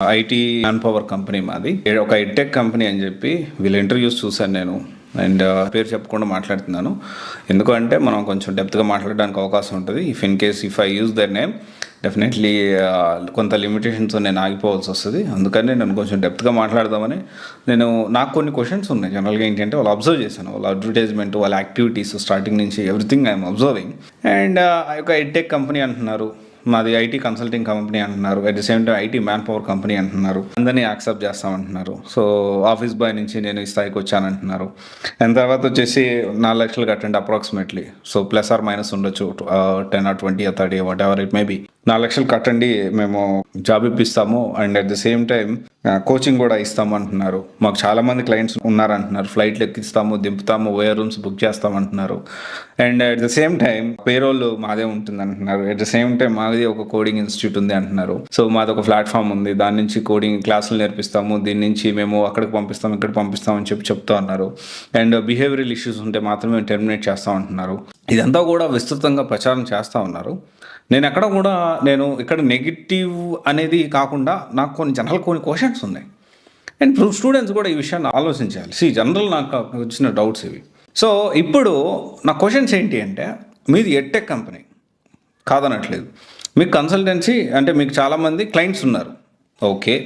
IT man power company మాది. ఒక edtech company అని చెప్పి వీళ్ళ ఇంటర్వ్యూస్ చూశాను నేను. అండ్ పేరు చెప్పకుండా మాట్లాడుతున్నాను, ఎందుకంటే మనం కొంచెం డెప్త్గా మాట్లాడడానికి అవకాశం ఉంటుంది. If I use there name definitely కొంత లిమిటేషన్స్ నేను ఆగిపోవాల్సి వస్తుంది. అందుకని నేను కొంచెం డెప్త్గా మాట్లాడదామని నాకు కొన్ని క్వశ్చన్స్ ఉన్నాయి. జనరల్గా ఏంటంటే వాళ్ళు అబ్జర్వ్ చేశాను, వాళ్ళ అడ్వర్టైజ్మెంట్, వాళ్ళ యాక్టివిటీస్ స్టార్టింగ్ నుంచి ఎవ్రీథింగ్ ఐఎమ్ అబ్జర్వింగ్. అండ్ ఒక ఎడ్టెక్ కంపెనీ అంటున్నారు, మాది ఐటీ కన్సల్టింగ్ కంపెనీ అంటున్నారు, at the same time IT man power company అంటున్నారు, అందరినీ యాక్సెప్ట్ చేస్తామంటున్నారు. సో ఆఫీస్ బాయ్ నుంచి నేను ఈ స్థాయికి వచ్చానంటున్నారు. దాని తర్వాత వచ్చేసి 4 లక్షలు కట్టండి approximately. So plus or minus ఉండొచ్చు, 10 or 20 or 30 whatever it may be. 4 లక్షలు కట్టండి, మేము జాబ్ ఇప్పిస్తాము, and at the same time coaching కూడా ఇస్తాము అంటున్నారు. మాకు చాలామంది క్లయింట్స్ ఉన్నారంటున్నారు, ఫ్లైట్లు ఎక్కిస్తాము, దింపుతాము, ఓయర్ రూమ్స్ బుక్ చేస్తామంటున్నారు. And at the same time payroll మాదే ఉంటుంది అంటున్నారు. అట్ ద సేమ్ టైం మాది ఒక కోడింగ్ ఇన్స్టిట్యూట్ ఉంది అంటున్నారు. సో మాది ఒక ప్లాట్ఫామ్ ఉంది, దాని నుంచి కోడింగ్ క్లాసులు నేర్పిస్తాము, దీని నుంచి మేము అక్కడికి పంపిస్తాం, ఇక్కడికి పంపిస్తాం అని చెప్తూ ఉన్నారు. అండ్ బిహేవియరల్ ఇష్యూస్ ఉంటే మాత్రమే టెర్మినేట్ చేస్తాం అంటున్నారు. ఇదంతా కూడా విస్తృతంగా ప్రచారం చేస్తూ ఉన్నారు. నేను ఇక్కడ నెగిటివ్ అనేది కాకుండా నాకు కొన్ని క్వశ్చన్స్ ఉన్నాయి. అండ్ స్టూడెంట్స్ కూడా ఈ విషయాన్ని ఆలోచించాలి. జనరల్ నాకు వచ్చిన డౌట్స్ ఇవి. సో ఇప్పుడు నా క్వశ్చన్స్ ఏంటి అంటే, మీది ఎడ్టెక్ కంపెనీ కాదనట్లేదు, మీకు కన్సల్టెన్సీ అంటే మీకు చాలామంది క్లయింట్స్ ఉన్నారు. ఓకే,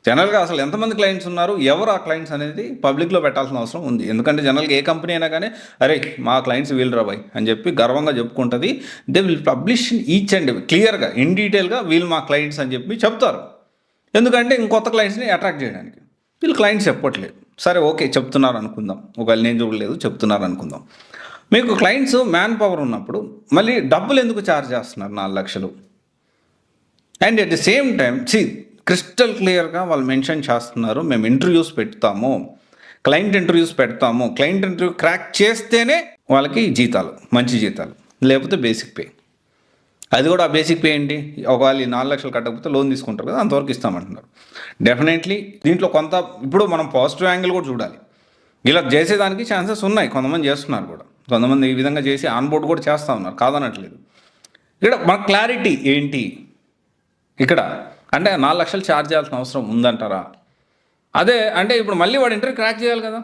జనరల్గా అసలు ఎంతమంది క్లయింట్స్ ఉన్నారు, ఎవరు ఆ క్లయింట్స్ అనేది పబ్లిక్లో పెట్టాల్సిన అవసరం ఉంది. ఎందుకంటే జనరల్గా ఏ కంపెనీ అయినా కానీ అరే మా క్లయింట్స్ వీళ్ళు రాబాయ్ అని చెప్పి గర్వంగా చెప్పుకుంటుంది. They will publish each and క్లియర్గా ఇన్ డీటెయిల్గా వీళ్ళు మా క్లయింట్స్ అని చెప్పి చెప్తారు. ఎందుకంటే ఇంకొత్త క్లయింట్స్ని అట్రాక్ట్ చేయడానికి. వీళ్ళు క్లయింట్స్ చెప్పట్లేదు. సరే ఓకే, చెప్తున్నారు అనుకుందాం, ఒకవేళ నేను చూడలేదు, చెప్తున్నారు అనుకుందాం. మీకు క్లయింట్స్ మ్యాన్ పవర్ ఉన్నప్పుడు మళ్ళీ డబ్బులు ఎందుకు ఛార్జ్ చేస్తున్నారు 4 లక్షలు? And at the same time crystal క్లియర్గా వాళ్ళు మెన్షన్ చేస్తున్నారు, మేము ఇంటర్వ్యూస్ పెడతాము, క్లయింట్ ఇంటర్వ్యూస్ పెడతాము, క్లయింట్ ఇంటర్వ్యూ క్రాక్ చేస్తేనే వాళ్ళకి జీతాలు, మంచి జీతాలు, లేకపోతే బేసిక్ పే. అది కూడా ఆ బేసిక్ పే ఏంటి, ఒకవేళ 4 లక్షలు కట్టకపోతే లోన్ తీసుకుంటారు కదా, అంతవరకు ఇస్తామంటున్నారు. డెఫినెట్లీ దీంట్లో కొంత ఇప్పుడు మనం పాజిటివ్ యాంగిల్ కూడా చూడాలి. ఇలా చేసేదానికి ఛాన్సెస్ ఉన్నాయి, కొంతమంది చేస్తున్నారు కూడా, కొంతమంది ఈ విధంగా చేసి ఆన్బోర్డ్ కూడా చేస్తూ ఉన్నారు, కాదనట్లేదు. ఇక్కడ మన క్లారిటీ ఏంటి ఇక్కడ అంటే 4 లక్షలు ఛార్జ్ చేయాల్సిన అవసరం ఉందంటారా? అదే అంటే ఇప్పుడు మళ్ళీ వాడు ఇంటర్వ్యూ క్రాక్ చేయాలి కదా.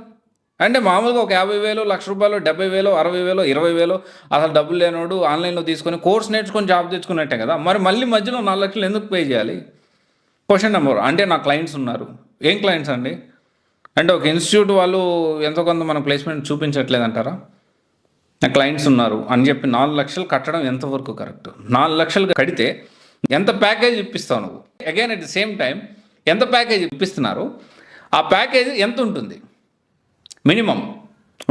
అంటే మామూలుగా ఒక 50,000, 1,00,000 రూపాయలు, 70,000, 60,000, 20,000 అసలు డబ్బులు లేనోడు ఆన్లైన్లో తీసుకొని కోర్స్ నేర్చుకొని జాబ్ తెచ్చుకున్నట్టే కదా. మరి మళ్ళీ మధ్యలో 4 లక్షలు ఎందుకు పే చేయాలి? Question number. అంటే నా క్లయింట్స్ ఉన్నారు. ఏం క్లయింట్స్ అండి? అంటే ఒక ఇన్స్టిట్యూట్ వాళ్ళు ఎంతో కొంత మన ప్లేస్మెంట్ చూపించట్లేదంటారా? నా క్లయింట్స్ ఉన్నారు అని చెప్పి 4 లక్షలు కట్టడం ఎంతవరకు కరెక్ట్? 4 లక్షలు కడితే ఎంత ప్యాకేజ్ ఇప్పిస్తావు నువ్వు? Again at the same time ఎంత ప్యాకేజ్ ఇప్పిస్తున్నారు, ఆ ప్యాకేజ్ ఎంత ఉంటుంది? మినిమం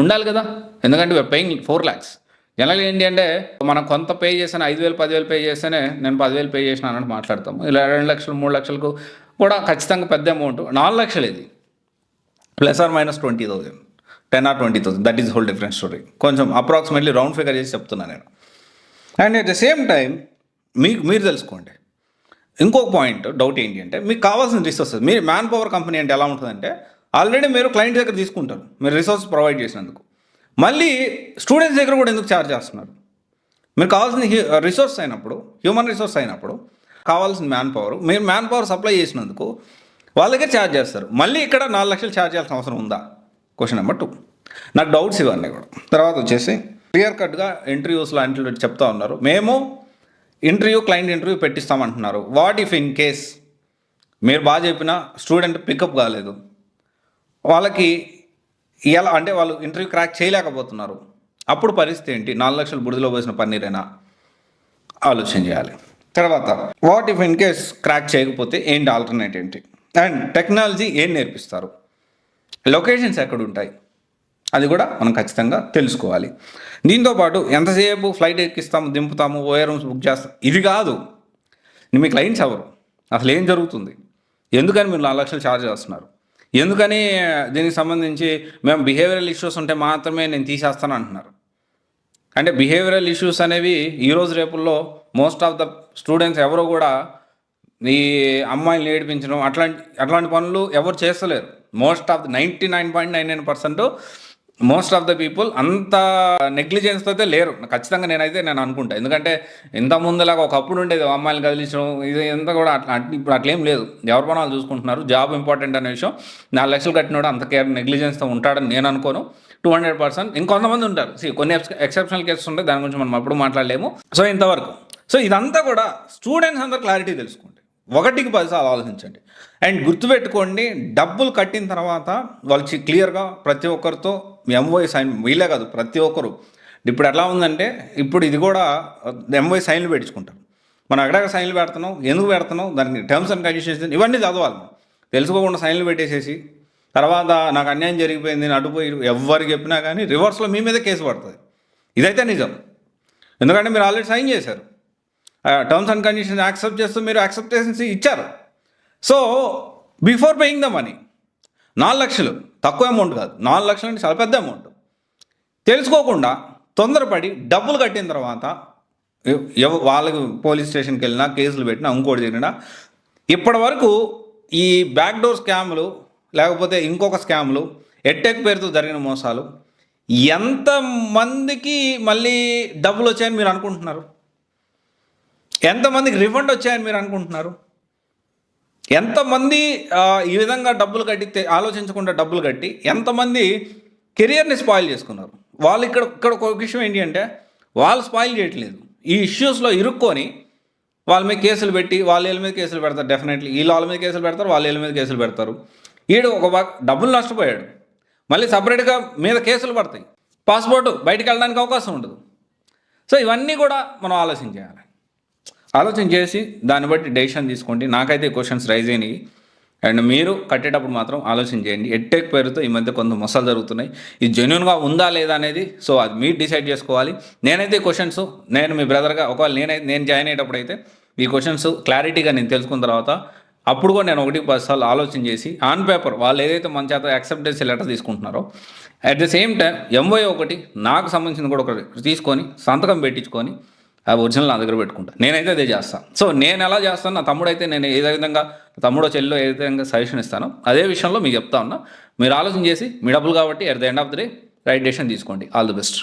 ఉండాలి కదా. ఎందుకంటే వీఆర్ పేయింగ్ 4 lakhs. జనరల్గా ఏంటి అంటే మనం కొంత పే చేసాను, 5,000, 10,000 పే చేస్తేనే నేను 10,000 పే చేసిన అన్నట్టు మాట్లాడతాము. ఇలా 2 లక్షలు, 3 లక్షలకు కూడా ఖచ్చితంగా పెద్ద అమౌంట్. 4 లక్షలు ఇది plus or minus 20,000, 10 or 20,000, that is whole different story. కొంచెం అప్రాక్సిమేట్లీ రౌండ్ ఫిగర్ చేసి చెప్తున్నాను నేను. And at the same time మీరు తెలుసుకోండి ఇంకొక పాయింట్. డౌట్ ఏంటి అంటే, మీకు కావాల్సిన రిసోర్సెస్, మీరు మ్యాన్ పవర్ కంపెనీ అంటే ఎలా ఉంటుందంటే, ఆల్రెడీ మీరు క్లయింట్ దగ్గర తీసుకుంటారు, మీరు రిసోర్స్ ప్రొవైడ్ చేసినందుకు. మళ్ళీ స్టూడెంట్స్ దగ్గర కూడా ఎందుకు ఛార్జ్ చేస్తున్నారు? మీరు కావాల్సిన రిసోర్స్ అయినప్పుడు, హ్యూమన్ రిసోర్స్ అయినప్పుడు కావాల్సిన మ్యాన్ పవర్, మీరు మ్యాన్ పవర్ సప్లై చేసినందుకు వాళ్ళ దగ్గర ఛార్జ్ చేస్తారు. మళ్ళీ ఇక్కడ 4 లక్షలు ఛార్జ్ చేయాల్సిన అవసరం ఉందా? Question number 2. నాకు డౌట్స్ ఇవన్నీ కూడా. తర్వాత వచ్చేసి క్లియర్ కట్గా ఇంటర్వ్యూస్ లాంటివి చెప్తా ఉన్నారు, మేము క్లయింట్ ఇంటర్వ్యూ పెట్టిస్తామంటున్నారు. వాట్ ఇఫ్ ఇన్ కేస్ మీరు బాగా చెప్పిన స్టూడెంట్ పికప్ కాలేదు, వాళ్ళకి ఎలా అంటే వాళ్ళు ఇంటర్వ్యూ క్రాక్ చేయలేకపోతున్నారు, అప్పుడు పరిస్థితి ఏంటి? 4 లక్షలు బుడిదలో పోసిన పన్నీరేనా? ఆలోచన చేయాలి. తర్వాత what if in case crack చేయకపోతే ఏంటి ఆల్టర్నేట్ ఏంటి? అండ్ టెక్నాలజీ ఏం నేర్పిస్తారు, లొకేషన్స్ ఎక్కడ ఉంటాయి, అది కూడా మనం ఖచ్చితంగా తెలుసుకోవాలి. దీంతోపాటు ఎంతసేపు ఫ్లైట్ ఎక్కిస్తాము, దింపుతాము, ఓయర్ రూమ్స్ బుక్ చేస్తాం, ఇది కాదు. మీ క్లయింట్స్ ఎవరు, అసలు ఏం జరుగుతుంది, ఎందుకని మీరు 4 లక్షలు ఛార్జ్ చేస్తున్నారు, ఎందుకని దీనికి సంబంధించి మేము బిహేవియరల్ ఇష్యూస్ ఉంటే మాత్రమే నేను తీసేస్తాను అంటున్నారు. అంటే బిహేవియరల్ ఇష్యూస్ అనేవి ఈరోజు రేపుల్లో మోస్ట్ ఆఫ్ ద స్టూడెంట్స్ ఎవరో కూడా ఈ అమ్మాయిలు ఏడిపించడం అట్లాంటి పనులు ఎవరు చేస్తలేరు. Most of the 99.99% most of the people అంత నెగ్లిజెన్స్ అయితే లేరు ఖచ్చితంగా నేను అనుకుంటా. ఎందుకంటే ఇంత ముందులాగా ఒకప్పుడు ఉండేది అమ్మాయిలు కదిలించడం ఇది ఎంత కూడా ఇప్పుడు అట్లేం లేదు. ఎవరి పనాలు చూసుకుంటున్నారు. జాబ్ ఇంపార్టెంట్ అనే విషయం 4 లక్షలు కట్టినోడు అంత నెగ్లిజెన్స్తో ఉంటాడని నేను అనుకోను. 200%. ఇంకొంతమంది ఉంటారు. కొన్ని ఎక్సెప్షనల్ కేసెస్ ఉంటాయి, దాని గురించి మనం అప్పుడు మాట్లాడలేము. సో ఇంతవరకు ఇదంతా కూడా స్టూడెంట్స్ అందరూ క్లారిటీ తెలుసుకోండి. 1కి 10 సార్లు ఆలోచించండి. అండ్ గుర్తుపెట్టుకోండి, డబ్బులు కట్టిన తర్వాత వాళ్ళు క్లియర్గా ప్రతి ఒక్కరితో ఎంఓఐ సైన్, వీళ్ళే కాదు ప్రతి ఒక్కరు. ఇప్పుడు ఎట్లా ఉందంటే ఇప్పుడు ఇది కూడా ఎంఓఐ సైన్లు పెట్టించుకుంటారు. మనం ఎక్కడెక్కడ సైన్లు పెడుతున్నాం, ఎందుకు పెడుతున్నాం, దానికి టర్మ్స్ అండ్ కండిషన్స్ ఇవన్నీ చదవాలి. తెలుసుకోకుండా సైన్లు పెట్టేసేసి తర్వాత నాకు అన్యాయం జరిగిపోయింది అడ్డుపోయి ఎవరికి చెప్పినా కానీ రివర్స్లో మీ మీద కేసు పడుతుంది. ఇదైతే నిజం. ఎందుకంటే మీరు ఆల్రెడీ సైన్ చేశారు, టర్మ్స్ అండ్ కండిషన్స్ యాక్సెప్ట్ చేస్తూ మీరు యాక్సెప్టెన్సీ ఇచ్చారు. So before paying the money 4 లక్షలు తక్కువ అమౌంట్ కాదు. 4 లక్షలు అంటే చాలా పెద్ద అమౌంట్. తెలుసుకోకుండా తొందరపడి డబ్బులు కట్టిన తర్వాత వాళ్ళకి పోలీస్ స్టేషన్కి వెళ్ళినా కేసులు పెట్టినా ఇంకోటి జరిగినా ఇప్పటి వరకు ఈ బ్యాక్డోర్ స్కామ్లు లేకపోతే ఇంకొక స్కామ్లు ఎడ్టెక్ పేరుతో జరిగిన మోసాలు ఎంతమందికి మళ్ళీ డబ్బులు వచ్చాయని మీరు అనుకుంటున్నారు? ఎంతమందికి రిఫండ్ వచ్చాయని మీరు అనుకుంటున్నారు? ఎంతమంది ఈ విధంగా డబ్బులు కట్టి ఆలోచించకుండా డబ్బులు కట్టి ఎంతమంది కెరియర్ని స్పాయిల్ చేసుకున్నారు? వాళ్ళు ఇక్కడ ఒక విషయం ఏంటి అంటే వాళ్ళు స్పాయిల్ చేయట్లేదు, ఈ ఇష్యూస్లో ఇరుక్కొని వాళ్ళ మీద కేసులు పెట్టి వాళ్ళ మీద కేసులు పెడతారు. డెఫినెట్లీ వీళ్ళు వాళ్ళ మీద కేసులు పెడతారు, వాళ్ళ మీద కేసులు పెడతారు. ఈడు ఒక డబ్బులు నష్టపోయాడు, మళ్ళీ సపరేట్గా మీద కేసులు పడతాయి, పాస్పోర్టు బయటికి వెళ్ళడానికి అవకాశం ఉండదు. సో ఇవన్నీ కూడా మనం ఆలోచన చేసి దాన్ని బట్టి డెసిషన్ తీసుకోండి. నాకైతే క్వశ్చన్స్ రైజ్ అయినాయి. అండ్ మీరు కట్టేటప్పుడు మాత్రం ఆలోచన చేయండి. ఎడ్టెక్ పేరుతో ఈ మధ్య కొంత మోసాలు జరుగుతున్నాయి. ఇది జెన్యూన్గా ఉందా లేదా అనేది సో అది మీరు డిసైడ్ చేసుకోవాలి. నేనైతే క్వశ్చన్స్ మీ బ్రదర్గా ఒకవేళ నేను జాయిన్ అయ్యేటప్పుడు అయితే ఈ క్వశ్చన్స్ క్లారిటీగా నేను తెలుసుకున్న తర్వాత అప్పుడు కూడా నేను 1కి 10 సార్లు ఆలోచన చేసి ఆన్ పేపర్ వాళ్ళు ఏదైతే మన చేత యాక్సెప్టెన్సీ లెటర్ తీసుకుంటున్నారో at the same time MOI ఒకటి నాకు సంబంధించింది కూడా ఒకటి తీసుకొని సంతకం పెట్టించుకొని ఆ ఒరిజినల్ నా దగ్గర పెట్టుకుంటా. నేనైతే అదే చేస్తాను. సో నేను ఎలా చేస్తాను, నా తమ్ముడైతే నేను ఏ విధంగా తమ్ముడో చెల్లిలో ఏ విధంగా సజెషన్ ఇస్తానో అదే విషయంలో మీకు చెప్తా ఉన్నా. మీరు ఆలోచన చేసి మీ డబ్బులు కాబట్టి at the end of the day right decision తీసుకోండి. All the best.